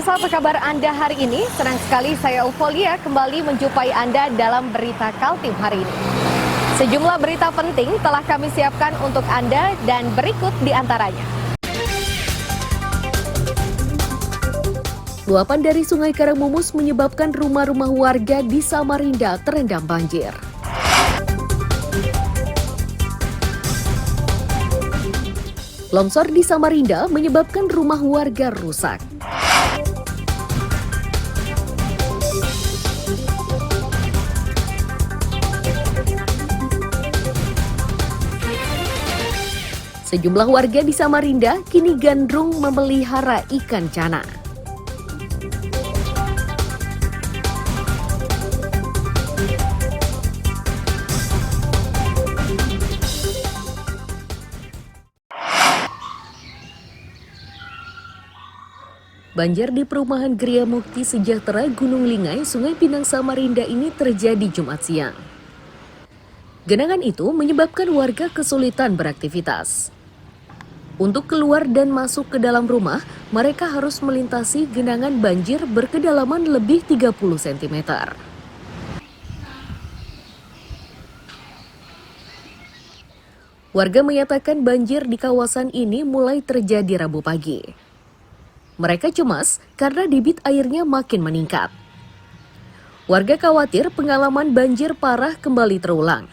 Pemirsa, apa kabar Anda hari ini? Senang sekali saya Eufolia kembali menjumpai Anda dalam Berita Kaltim hari ini. Sejumlah berita penting telah kami siapkan untuk Anda dan berikut di antaranya. Luapan dari Sungai Karangmumus menyebabkan rumah-rumah warga di Samarinda terendam banjir. Longsor di Samarinda menyebabkan rumah warga rusak. Sejumlah warga di Samarinda kini gandrung memelihara ikan cana. Banjir di perumahan Gria Mukti Sejahtera Gunung Lingai, Sungai Pinang, Samarinda ini terjadi Jumat siang. Genangan itu menyebabkan warga kesulitan beraktivitas. Untuk keluar dan masuk ke dalam rumah, mereka harus melintasi genangan banjir berkedalaman lebih 30 cm. Warga menyatakan banjir di kawasan ini mulai terjadi Rabu pagi. Mereka cemas karena debit airnya makin meningkat. Warga khawatir pengalaman banjir parah kembali terulang.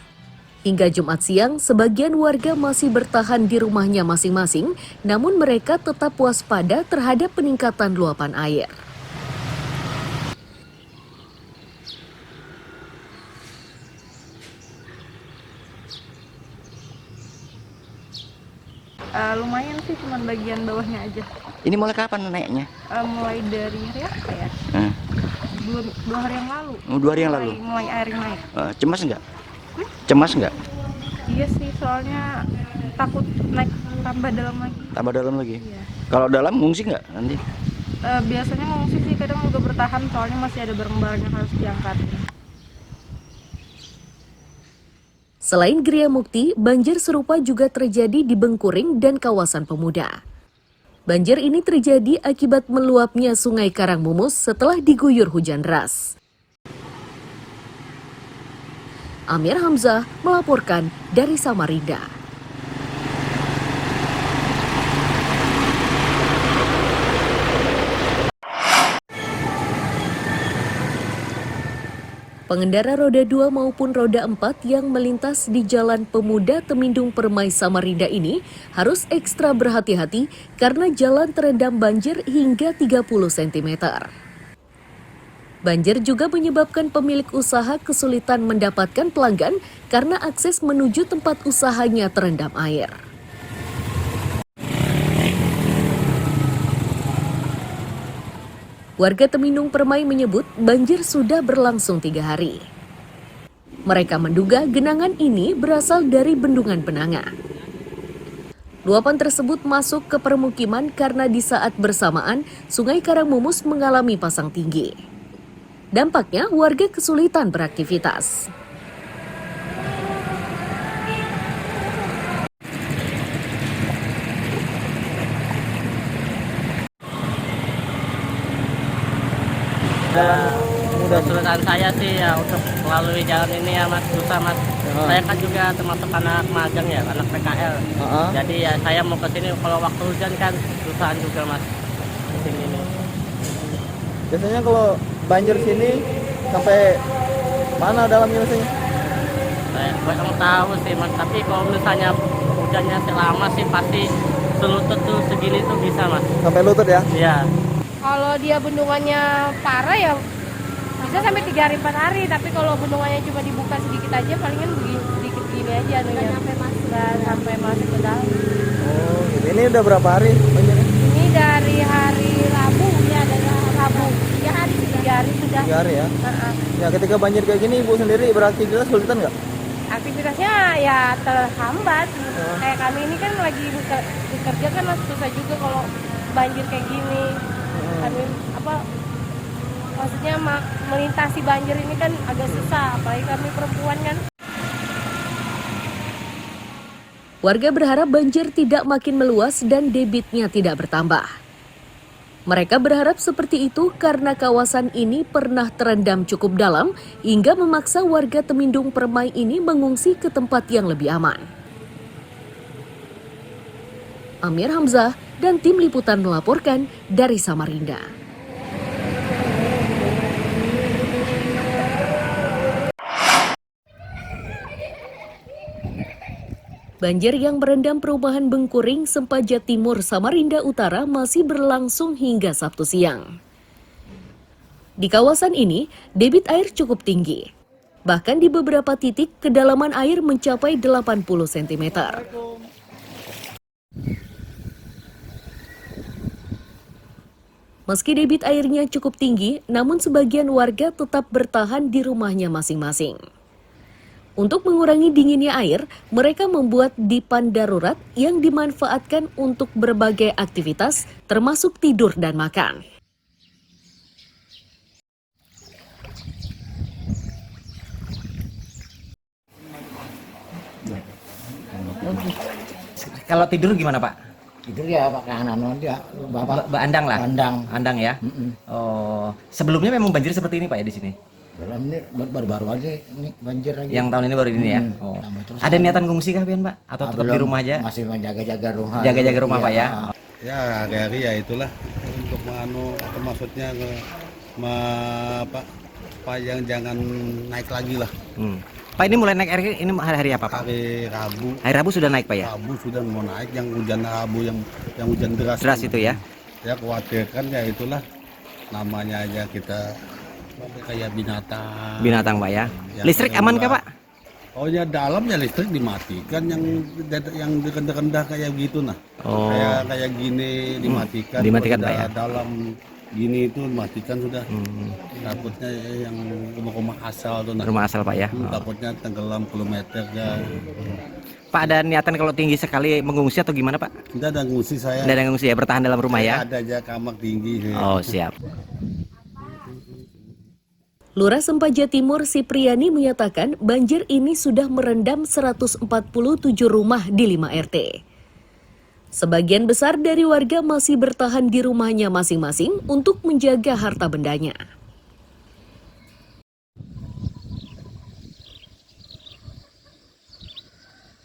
Hingga Jumat siang, sebagian warga masih bertahan di rumahnya masing-masing, namun mereka tetap waspada terhadap peningkatan luapan air. Lumayan sih, cuma bagian bawahnya aja. Ini mulai kapan naiknya? Mulai dari hari apa ya? Dua hari yang lalu. Oh, 2 hari yang lalu? Mulai air naik. Cemas nggak? Cemas nggak? Iya sih, soalnya takut naik tambah dalam lagi. Tambah dalam lagi? Iya. Kalau dalam ngungsi nggak nanti? Biasanya ngungsi sih, kadang juga bertahan soalnya masih ada barang-barang yang harus diangkat. Selain Gria Mukti, banjir serupa juga terjadi di Bengkuring dan kawasan Pemuda. Banjir ini terjadi akibat meluapnya Sungai Karangmumus setelah diguyur hujan deras. Amir Hamzah melaporkan dari Samarinda. Pengendara roda 2 maupun roda 4 yang melintas di Jalan Pemuda Temindung Permai Samarinda ini harus ekstra berhati-hati karena jalan terendam banjir hingga 30 cm. Banjir juga menyebabkan pemilik usaha kesulitan mendapatkan pelanggan karena akses menuju tempat usahanya terendam air. Warga Temindung Permai menyebut banjir sudah berlangsung 3 hari. Mereka menduga genangan ini berasal dari bendungan Penanga. Luapan tersebut masuk ke permukiman karena di saat bersamaan Sungai Karangmumus mengalami pasang tinggi. Dampaknya warga kesulitan beraktivitas. Kesulitan saya sih ya untuk melalui jalan ini ya Mas, susah Mas. Saya kan juga termasuk anak magang ya, anak PKL. Jadi ya saya mau ke sini kalau waktu hujan kan susah juga Mas. Kesini ini. Biasanya kalau banjir sini sampai mana dalamnya biasanya? Saya kurang tahu sih Mas, tapi kalau misalnya hujannya selama sih pasti selutut tuh segini tuh bisa Mas. Sampai lutut ya? Iya. Kalau dia bendungannya parah ya bisa sampai 3 hari 4 hari, tapi kalau bendungannya cuma dibuka sedikit aja palingan sedikit gini aja anunya. Nggak sampai masuk ke dalam. Oh gitu. Ini udah berapa hari banjirnya? Ini dari hari Rabu ya, dari Rabu 3 hari sudah. 3 hari ya? Ya ketika banjir kayak gini Ibu sendiri beraktivitas kesulitan nggak? Aktivitasnya ya terhambat. Kayak kami ini kan lagi bekerja kan susah juga kalau banjir kayak gini. Kami maksudnya melintasi banjir ini kan agak susah, apalagi kami perempuan kan. Warga berharap banjir tidak makin meluas dan debitnya tidak bertambah. Mereka berharap seperti itu karena kawasan ini pernah terendam cukup dalam hingga memaksa warga Temindung Permai ini mengungsi ke tempat yang lebih aman. Amir Hamzah dan tim liputan melaporkan dari Samarinda. Banjir yang merendam perumahan Bengkuring, Sempaja Timur, Samarinda Utara masih berlangsung hingga Sabtu siang. Di kawasan ini, debit air cukup tinggi. Bahkan di beberapa titik, kedalaman air mencapai 80 cm. Meski debit airnya cukup tinggi, namun sebagian warga tetap bertahan di rumahnya masing-masing. Untuk mengurangi dinginnya air, mereka membuat dipan darurat yang dimanfaatkan untuk berbagai aktivitas, termasuk tidur dan makan. Kalau tidur gimana, Pak? Tidur ya pakai anak dia, bapak Andang lah. andang. Ya. Oh, sebelumnya memang banjir seperti ini, Pak, ya di sini. Dalam ini baru-baru aja ini banjir lagi. Yang tahun ini baru ini ya. Oh. Ada niatan ngungsi kah, Pian, Pak? Atau tetap di rumah aja? Masih menjaga-jaga rumah. Jaga-jaga rumah, Pak, ya. Ya, hari ya itulah untuk atau maksudnya Pak yang jangan naik lagi lah. Pak, ini mulai naik air ini hari apa, Pak? Hari Rabu. Hari Rabu sudah naik, Pak, ya? Rabu sudah mau naik, yang hujan Rabu yang hujan deras. Deras itu ya. Ya khawatirkan ya itulah namanya aja kita kayak binatang. Binatang, Pak, ya. Ya, Listrik aman kah, Pak? Oh ya, dalamnya listrik dimatikan, yang rendah kayak gitu nah. Oh. Kayak gini dimatikan. Dimatikan, Pak, Pak, ya. Dalam gini itu matikan sudah. Takutnya yang rumah asal tuh nah. Rumah asal, Pak, ya. Takutnya tenggelam kilometer ya. Pak, ada niatan kalau tinggi sekali mengungsi atau gimana, Pak? Tidak ada ngungsi saya. Tidak ada ngungsi ya, bertahan dalam rumah ya? Ada aja kamar tinggi. Oh, siap. Lurah Sempaja Timur Sipriani menyatakan banjir ini sudah merendam 147 rumah di 5 RT. Sebagian besar dari warga masih bertahan di rumahnya masing-masing untuk menjaga harta bendanya.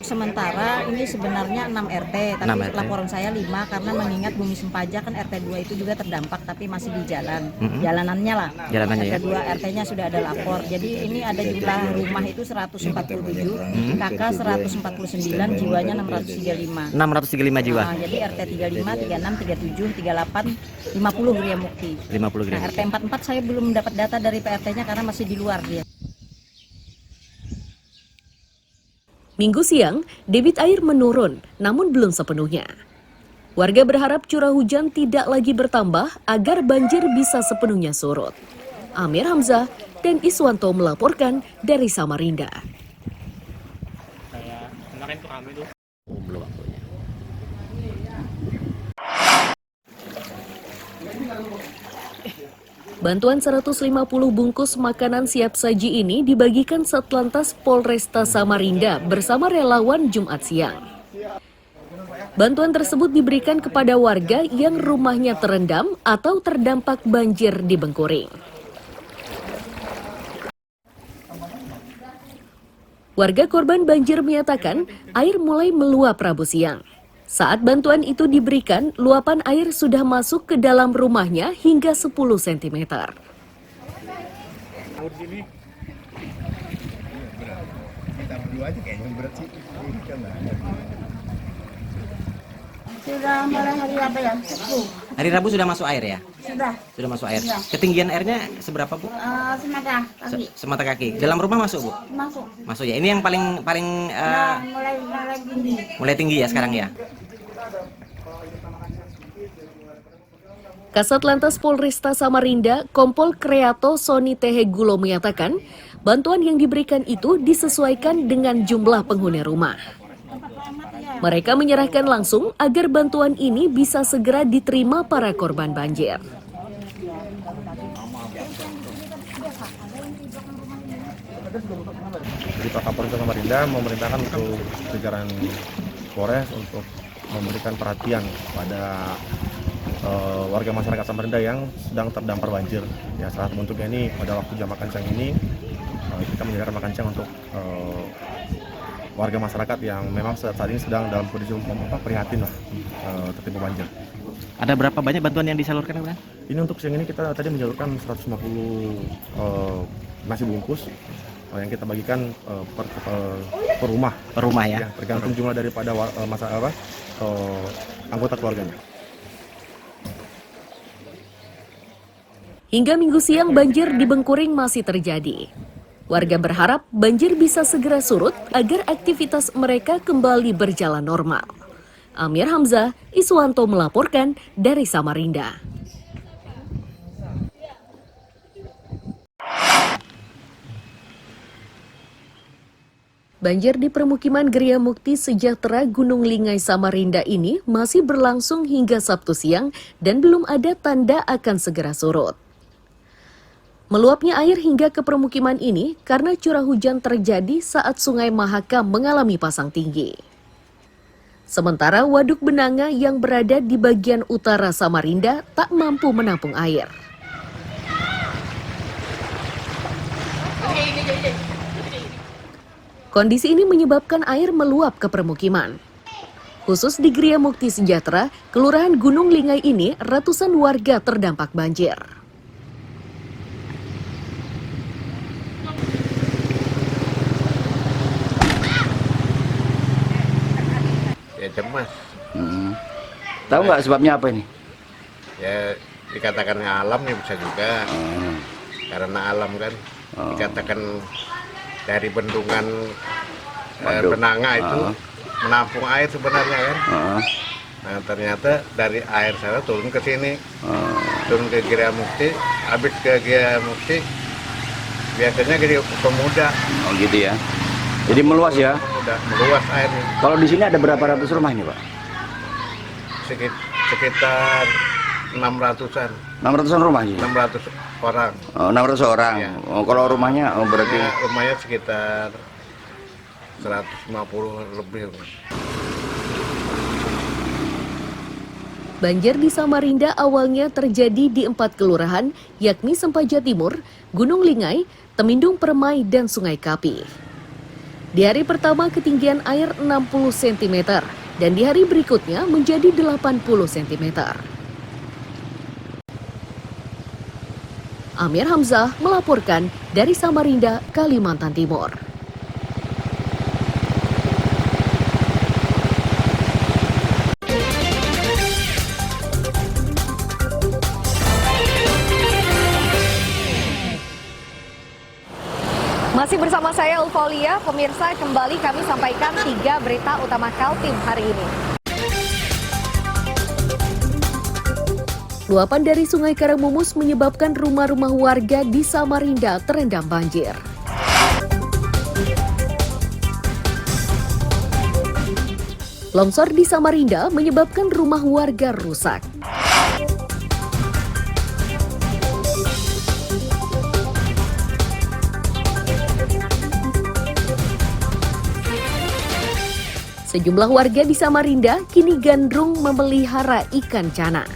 Sementara ini sebenarnya 6 RT, tapi 6 RT. laporan saya 5 karena mengingat Bumi Sempaja kan RT 2 itu juga terdampak tapi masih di jalan. Jalanannya lah. Jalanannya RT ya. 2 RT-nya sudah ada lapor. Jadi ini ada jumlah rumah itu 147, KK 149, jiwanya 635. 635 jiwa. Nah, jadi RT 35, 36, 37, 38, 50 Gria Mukti. 50 gram. Nah, RT 44 saya belum mendapat data dari PRT-nya karena masih di luar dia. Minggu siang, debit air menurun, namun belum sepenuhnya. Warga berharap curah hujan tidak lagi bertambah agar banjir bisa sepenuhnya surut. Amir Hamzah dan Iswanto melaporkan dari Samarinda. Bantuan 150 bungkus makanan siap saji ini dibagikan Satlantas Polresta Samarinda bersama relawan Jumat siang. Bantuan tersebut diberikan kepada warga yang rumahnya terendam atau terdampak banjir di Bengkuring. Warga korban banjir menyatakan air mulai meluap Rabu siang. Saat bantuan itu diberikan, luapan air sudah masuk ke dalam rumahnya hingga 10 cm. Sudah mulai hari apa ya? Hari Rabu sudah masuk air ya? Sudah. Sudah masuk air. Ya. Ketinggian airnya seberapa, Bu? Semata kaki. Semata kaki. Dalam rumah masuk, Bu? Masuk. Masuk ya. Ini yang paling Mulai tinggi. mulai tinggi ya sekarang ya. Kasat Lantas Polresta Samarinda, Kompol Kreato Soni Tehegulo menyatakan, bantuan yang diberikan itu disesuaikan dengan jumlah penghuni rumah. Mereka menyerahkan langsung agar bantuan ini bisa segera diterima para korban banjir. Jadi Pak Kapolres Samarinda memerintahkan untuk jajaran Polres untuk memberikan perhatian pada warga masyarakat Samarinda yang sedang terdampar banjir. Ya, salah satu bentuknya ini pada waktu jam makan siang ini kita menyediakan makan siang untuk warga masyarakat yang memang saat ini sedang dalam kondisi prihatin lah, tertimpa banjir. Ada berapa banyak bantuan yang disalurkan, Bang? Ini untuk siang ini kita tadi menyalurkan 150 nasi bungkus yang kita bagikan per rumah. Per rumah ya? Tergantung jumlah daripada anggota keluarganya. Hingga Minggu siang banjir di Bengkuring masih terjadi. Warga berharap banjir bisa segera surut agar aktivitas mereka kembali berjalan normal. Amir Hamzah, Iswanto melaporkan dari Samarinda. Banjir di permukiman Gria Mukti Sejahtera Gunung Lingai Samarinda ini masih berlangsung hingga Sabtu siang dan belum ada tanda akan segera surut. Meluapnya air hingga ke permukiman ini karena curah hujan terjadi saat Sungai Mahakam mengalami pasang tinggi. Sementara Waduk Benanga yang berada di bagian utara Samarinda tak mampu menampung air. Kondisi ini menyebabkan air meluap ke permukiman. Khusus di Gria Mukti Sejahtera, Kelurahan Gunung Lingai ini ratusan warga terdampak banjir. Ya cemas. Tahu nggak sebabnya apa ini? Ya dikatakan alam ya bisa juga. Karena alam kan dikatakan dari bendungan Benanga itu menampung air sebenarnya kan. Nah ternyata dari air sana turun ke sini, turun ke Gria Mukti, habis ke Gria Mukti biasanya ke Pemuda. Oh gitu ya. Jadi meluas ya? Udah meluas airnya. Kalau di sini ada berapa ratus rumah ini, Pak? Sekitar 600-an. 600-an rumah ini? 600 orang. Oh, 600 orang. Ya. Oh, kalau rumahnya berarti? Ya, rumahnya sekitar 150 lebih. Banjir di Samarinda awalnya terjadi di 4 kelurahan, yakni Sempaja Timur, Gunung Lingai, Temindung Permai, dan Sungai Kapi. Di hari pertama ketinggian air 60 cm dan di hari berikutnya menjadi 80 cm. Amir Hamzah melaporkan dari Samarinda, Kalimantan Timur. Masih bersama saya Ulfolia, pemirsa, kembali kami sampaikan 3 berita utama Kaltim hari ini. Luapan dari Sungai Karangmumus menyebabkan rumah-rumah warga di Samarinda terendam banjir. Longsor di Samarinda menyebabkan rumah warga rusak. Sejumlah warga di Samarinda kini gandrung memelihara ikan cana.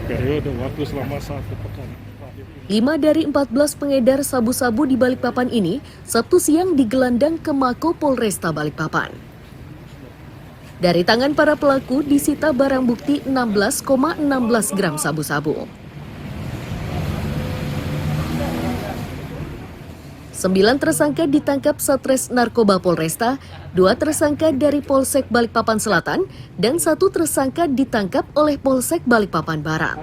Periode waktu selama 1 pekan. 5 dari 14 pengedar sabu-sabu di Balikpapan ini Sabtu siang digelandang ke Mako Polresta Balikpapan. Dari tangan para pelaku disita barang bukti 16,16 gram sabu-sabu. 9 tersangka ditangkap Satres Narkoba Polresta, 2 tersangka dari Polsek Balikpapan Selatan, dan 1 tersangka ditangkap oleh Polsek Balikpapan Barat.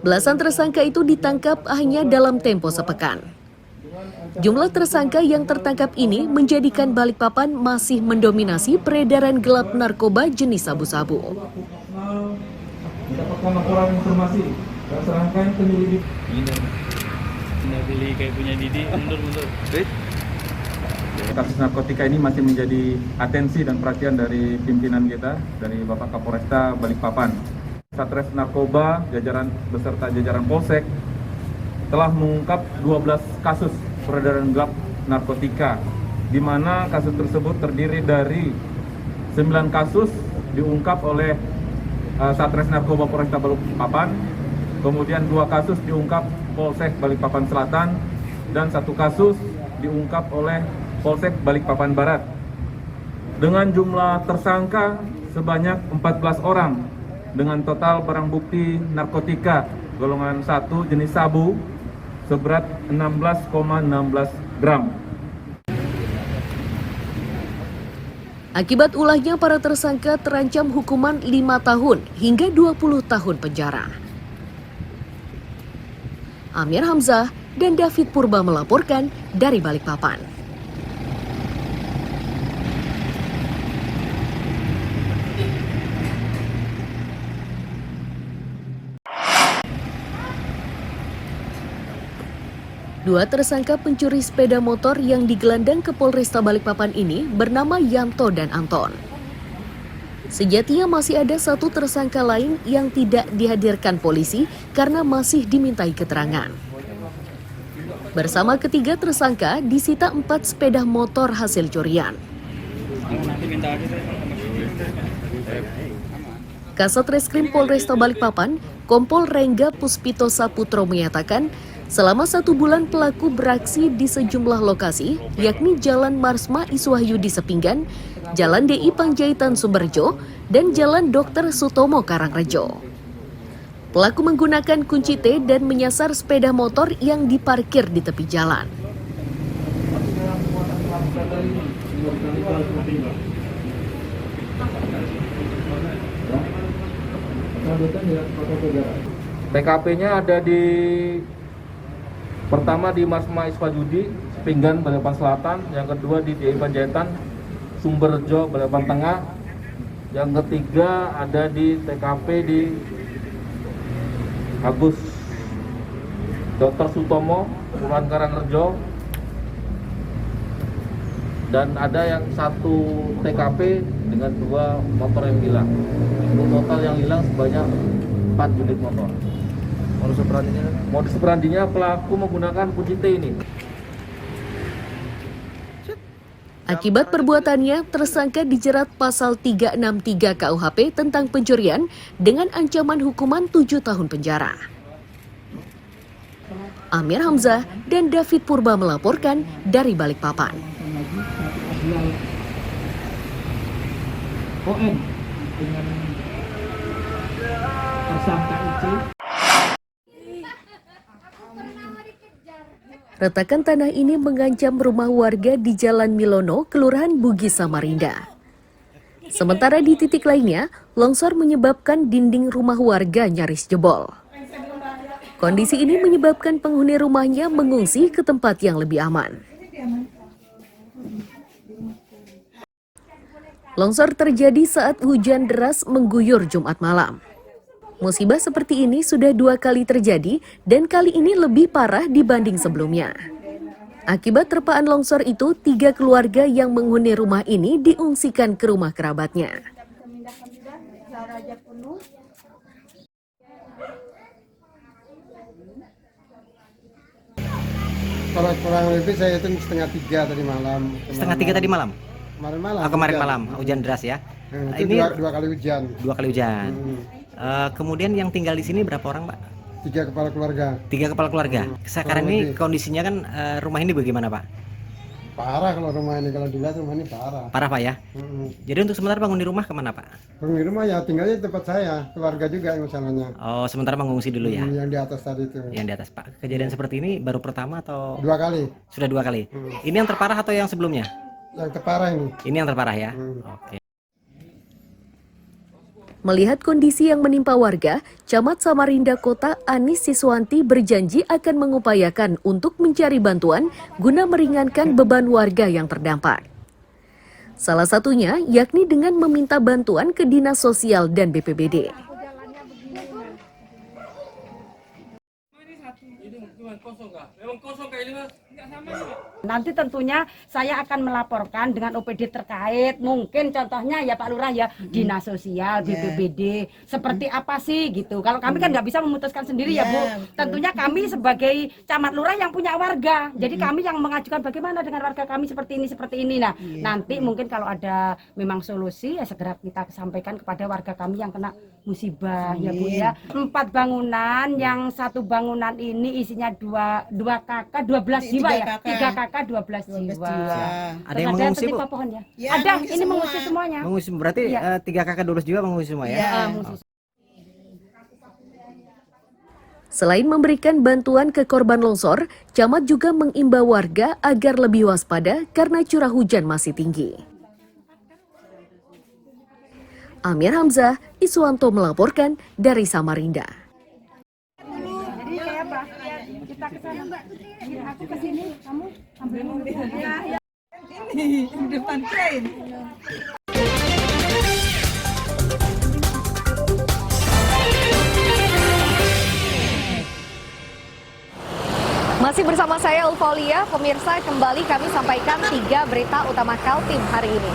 Belasan tersangka itu ditangkap hanya dalam tempo sepekan. Jumlah tersangka yang tertangkap ini menjadikan Balikpapan masih mendominasi peredaran gelap narkoba jenis sabu-sabu. Mendapatkan laporan informasi dan serangkaian penyelidik. Nggak beli kayak punya Didi, mundur. Kasus narkotika ini masih menjadi atensi dan perhatian dari pimpinan kita, dari Bapak Kapolresta Balikpapan. Satres Narkoba jajaran beserta jajaran Polsek telah mengungkap 12 kasus peredaran gelap narkotika, di mana kasus tersebut terdiri dari 9 kasus diungkap oleh Satres Narkoba Polresta Balikpapan, kemudian 2 kasus diungkap Polsek Balikpapan Selatan, dan 1 kasus diungkap oleh Polsek Balikpapan Barat. Dengan jumlah tersangka sebanyak 14 orang, dengan total barang bukti narkotika golongan 1 jenis sabu seberat 16,16 gram. Akibat ulahnya, para tersangka terancam hukuman 5 tahun hingga 20 tahun penjara. Amir Hamzah dan David Purba melaporkan dari Balikpapan. Dua tersangka pencuri sepeda motor yang digelandang ke Polresta Balikpapan ini bernama Yanto dan Anton. Sejatinya masih ada 1 tersangka lain yang tidak dihadirkan polisi karena masih dimintai keterangan. Bersama ketiga tersangka disita 4 sepeda motor hasil curian. Kasat Reskrim Polresta Balikpapan, Kompol Rengga Puspito Saputro menyatakan, selama 1 bulan pelaku beraksi di sejumlah lokasi, yakni Jalan Marsma Iswahyudi Sepinggan, Jalan DI Pangjaitan Sumberjo, dan Jalan Dr. Sutomo Karangrejo. Pelaku menggunakan kunci T dan menyasar sepeda motor yang diparkir di tepi jalan. TKP-nya ada di pertama di Marsma Iswahyudi Sepinggan Balikpapan Selatan, yang kedua di DI Panjaitan Sumberjo Balikpapan Tengah, yang ketiga ada di TKP di Agus Dr. Sutomo Kelurahan Karangrejo, dan ada yang 1 TKP dengan 2 motor yang hilang. Untuk total yang hilang sebanyak 4 unit motor. Modus operandinya pelaku menggunakan kunci T ini. Akibat perbuatannya, tersangka dijerat pasal 363 KUHP tentang pencurian dengan ancaman hukuman 7 tahun penjara. Amir Hamzah dan David Purba melaporkan dari Balikpapan. ON dengan tersangka IC. Retakan tanah ini mengancam rumah warga di Jalan Milono, Kelurahan Bugis, Samarinda. Sementara di titik lainnya, longsor menyebabkan dinding rumah warga nyaris jebol. Kondisi ini menyebabkan penghuni rumahnya mengungsi ke tempat yang lebih aman. Longsor terjadi saat hujan deras mengguyur Jumat malam. Musibah seperti ini sudah 2 kali terjadi dan kali ini lebih parah dibanding sebelumnya. Akibat terpaan longsor itu, 3 keluarga yang menghuni rumah ini diungsikan ke rumah kerabatnya. Kalau kurang lebih saya hitung 2:30 tadi malam. 2:30 tadi malam? Kemarin malam. Kemarin malam, hujan deras ya? Ini 2 kali hujan. 2 kali hujan. Kemudian yang tinggal di sini berapa orang, Pak? 3 kepala keluarga. 3 kepala keluarga. Sekarang ini kondisinya kan rumah ini bagaimana, Pak? Parah kalau rumah ini, kalau dilihat rumah ini parah. Parah, Pak ya? Jadi untuk sementara penghuni rumah kemana, Pak? Penghuni rumah ya tinggalnya di tempat saya, keluarga juga yang masalahnya. Oh, sementara mengungsi dulu ya? Yang di atas tadi itu. Yang di atas, Pak. Kejadian seperti ini baru pertama atau? 2 kali. Sudah 2 kali. Ini yang terparah atau yang sebelumnya? Yang terparah ini. Ini yang terparah ya? Oke. Melihat kondisi yang menimpa warga, Camat Samarinda Kota Anis Siswanti berjanji akan mengupayakan untuk mencari bantuan guna meringankan beban warga yang terdampak. Salah satunya yakni dengan meminta bantuan ke Dinas Sosial dan BPBD. Memang kosong kah ini, Mas? Enggak sama, Pak. Nanti tentunya saya akan melaporkan dengan OPD terkait, mungkin contohnya ya Pak Lurah ya, Dinas Sosial, BPBD, seperti apa sih gitu. Kalau kami kan nggak bisa memutuskan sendiri ya Bu, tentunya kami sebagai camat lurah yang punya warga, jadi kami yang mengajukan bagaimana dengan warga kami seperti ini. Nah, nanti mungkin kalau ada memang solusi ya segera kita sampaikan kepada warga kami yang kena musibah ya Bu ya. 4 bangunan, yang 1 bangunan ini isinya 2 kakak 12 jiwa ya, 3 kakak 12 jiwa. Ada yang mengungsi Bu? Pohon ya? Ada, ini mengungsi semuanya. Mengungsi berarti 3 kakak 12 jiwa mengungsi semua ya? Selain memberikan bantuan ke korban longsor, camat juga mengimbau warga agar lebih waspada karena curah hujan masih tinggi. Amir Hamzah, Iswanto melaporkan dari Samarinda. Jadi kayak apa? Kita ke sana Mbak. Aku ke sini, kamu ambil mobil. Ya. Ini depan train. Masih bersama saya Ulfolia, pemirsa, kembali kami sampaikan 3 berita utama Kaltim hari ini.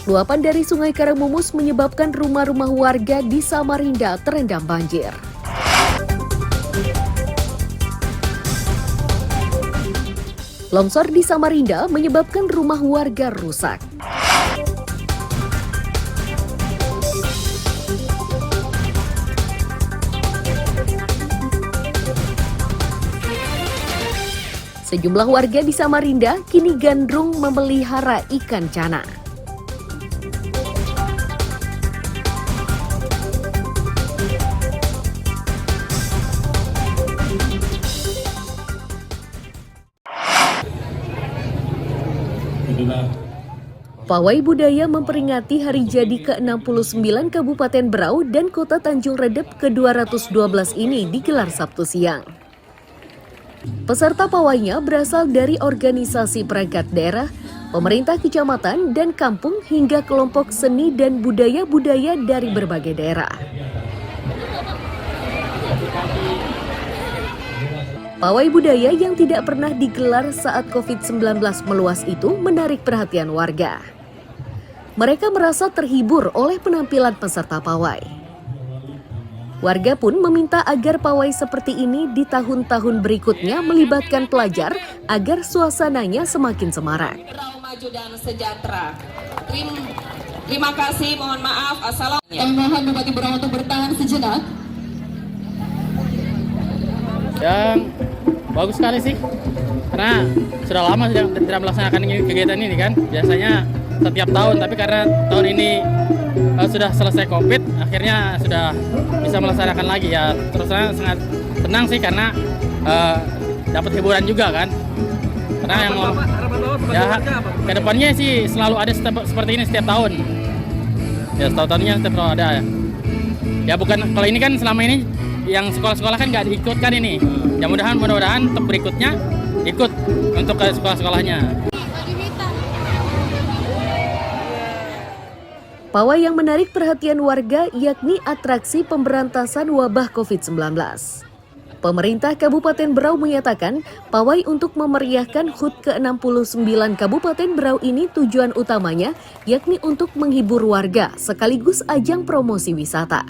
Luapan dari Sungai Karamumus menyebabkan rumah-rumah warga di Samarinda terendam banjir. Longsor di Samarinda menyebabkan rumah warga rusak. Sejumlah warga di Samarinda kini gandrung memelihara ikan cana. Pawai Budaya memperingati hari jadi ke-69 Kabupaten Berau dan Kota Tanjung Redep ke-212 ini digelar Sabtu siang. Peserta pawainya berasal dari organisasi perangkat daerah, pemerintah kecamatan dan kampung hingga kelompok seni dan budaya-budaya dari berbagai daerah. Pawai budaya yang tidak pernah digelar saat COVID-19 meluas itu menarik perhatian warga. Mereka merasa terhibur oleh penampilan peserta pawai. Warga pun meminta agar pawai seperti ini di tahun-tahun berikutnya melibatkan pelajar agar suasananya semakin semarak. Maju dan sejahtera. Terima kasih, mohon maaf. Assalamualaikum. Mohon Bupati Berau untuk bertahan sejenak. Yang bagus sekali sih, karena sudah lama tidak melaksanakan kegiatan ini kan. Biasanya setiap tahun, tapi karena tahun ini sudah selesai COVID, akhirnya sudah bisa melaksanakan lagi ya. Terus saya sangat tenang sih karena dapat hiburan juga kan. Karena yang ya kedepannya sih selalu ada seperti ini setiap tahun. Ya tahun-tahunnya setiap tahun ada. Ya bukan kalau ini kan selama ini yang sekolah-sekolah kan nggak diikutkan ini. Ya mudah-mudahan tetap berikutnya ikut untuk ke sekolah-sekolahnya. Pawai yang menarik perhatian warga yakni atraksi pemberantasan wabah COVID-19. Pemerintah Kabupaten Berau menyatakan pawai untuk memeriahkan HUT ke-69 Kabupaten Berau ini tujuan utamanya yakni untuk menghibur warga sekaligus ajang promosi wisata.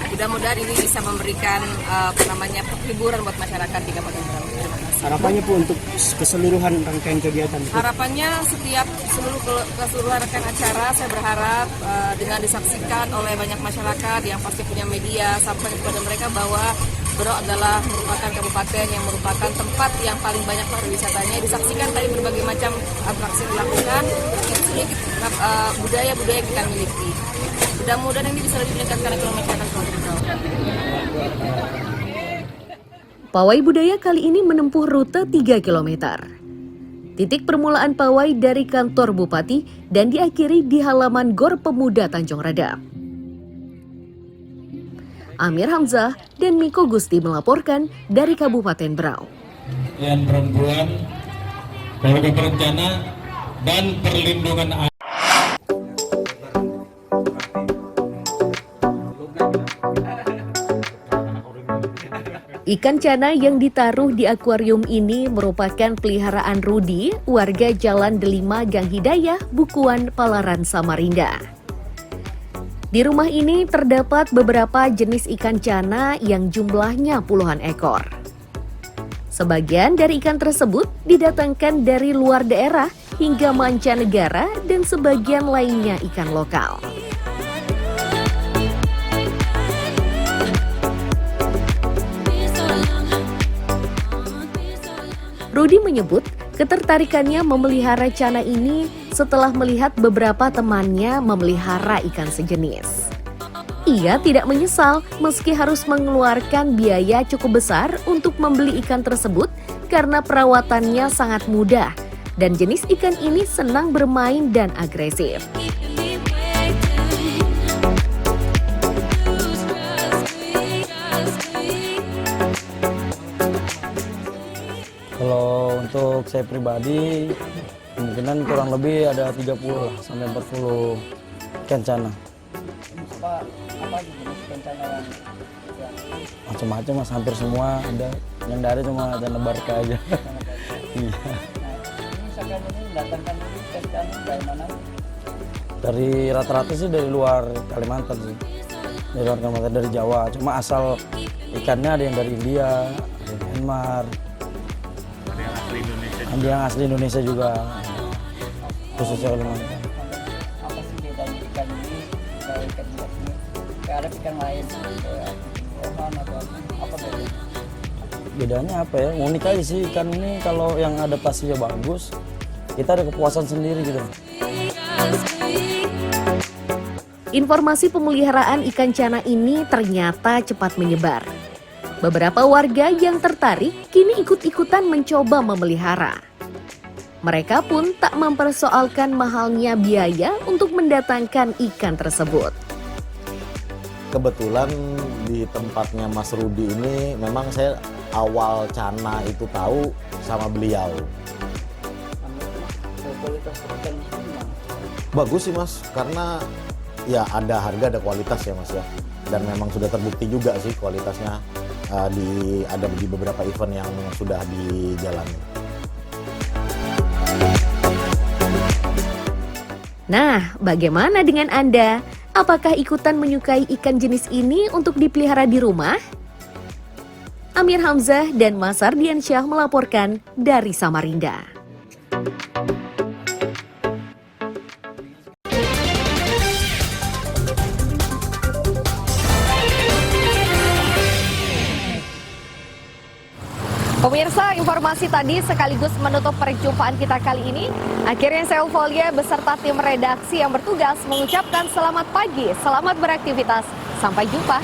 Mudah-mudahan ini bisa memberikan hiburan buat masyarakat di Kabupaten Berau. Harapannya Bu untuk keseluruhan rangkaian kegiatan. Harapannya keseluruhan rangkaian acara saya berharap dengan disaksikan oleh banyak masyarakat yang pasti punya media, sampai kepada mereka bahwa Berau adalah merupakan kabupaten yang merupakan tempat yang paling banyak pariwisatanya. Disaksikan tadi berbagai macam atraksi dilakukan, sedikit budaya-budaya kita miliki. Mudah-mudahan ini bisa lebih meningkatkan ekonomi masyarakat Kabupaten Berau. Pawai budaya kali ini menempuh rute 3 km. Titik permulaan pawai dari kantor Bupati dan diakhiri di halaman Gor Pemuda Tanjung Redap. Amir Hamzah dan Miko Gusti melaporkan dari Kabupaten Berau. Yang perempuan, keluarga berencana, dan perlindungan anak. Ikan cana yang ditaruh di akuarium ini merupakan peliharaan Rudi, warga Jalan Delima Gang Hidayah, Bukuan, Palaran, Samarinda. Di rumah ini terdapat beberapa jenis ikan cana yang jumlahnya puluhan ekor. Sebagian dari ikan tersebut didatangkan dari luar daerah hingga mancanegara dan sebagian lainnya ikan lokal. Rudi menyebut ketertarikannya memelihara cana ini setelah melihat beberapa temannya memelihara ikan sejenis. Ia tidak menyesal meski harus mengeluarkan biaya cukup besar untuk membeli ikan tersebut karena perawatannya sangat mudah dan jenis ikan ini senang bermain dan agresif. Kalau untuk saya pribadi, kemungkinan kurang lebih ada 30 sampai 40 ikan cana. Apa jenis ikan cana yang Macam-macam mas, hampir semua ada. Yang dari cuma cana barca aja. Iya. ini sekarang ini datangkan dulu ikan cana dari mana? Dari rata-rata sih dari luar Kalimantan sih. Dari luar Kalimantan, dari Jawa. Cuma asal ikannya ada yang dari India, ada yang Myanmar. Ada yang asli Indonesia juga, khususnya Kalimantan. Apa sih bedanya ikan ini dari ikan jelas ini? Kayak ada ikan lain, kayak rohan atau apa bedanya? Bedanya apa ya? Unik aja sih ikan ini, kalau yang adaptasinya bagus, kita ada kepuasan sendiri gitu. Informasi pemeliharaan ikan cana ini ternyata cepat menyebar. Beberapa warga yang tertarik kini ikut-ikutan mencoba memelihara. Mereka pun tak mempersoalkan mahalnya biaya untuk mendatangkan ikan tersebut. Kebetulan di tempatnya Mas Rudi ini memang saya awal cana itu tahu sama beliau. Kualitas ikan gimana? Bagus sih Mas, karena ya ada harga ada kualitas ya Mas ya. Dan memang sudah terbukti juga sih kualitasnya. Ada di beberapa event yang sudah dijalani. Nah, bagaimana dengan Anda? Apakah ikutan menyukai ikan jenis ini untuk dipelihara di rumah? Amir Hamzah dan Mas Ardiansyah melaporkan dari Samarinda. Pemirsa, informasi tadi sekaligus menutup perjumpaan kita kali ini. Akhirnya saya Eufolia beserta tim redaksi yang bertugas mengucapkan selamat pagi, selamat beraktivitas. Sampai jumpa.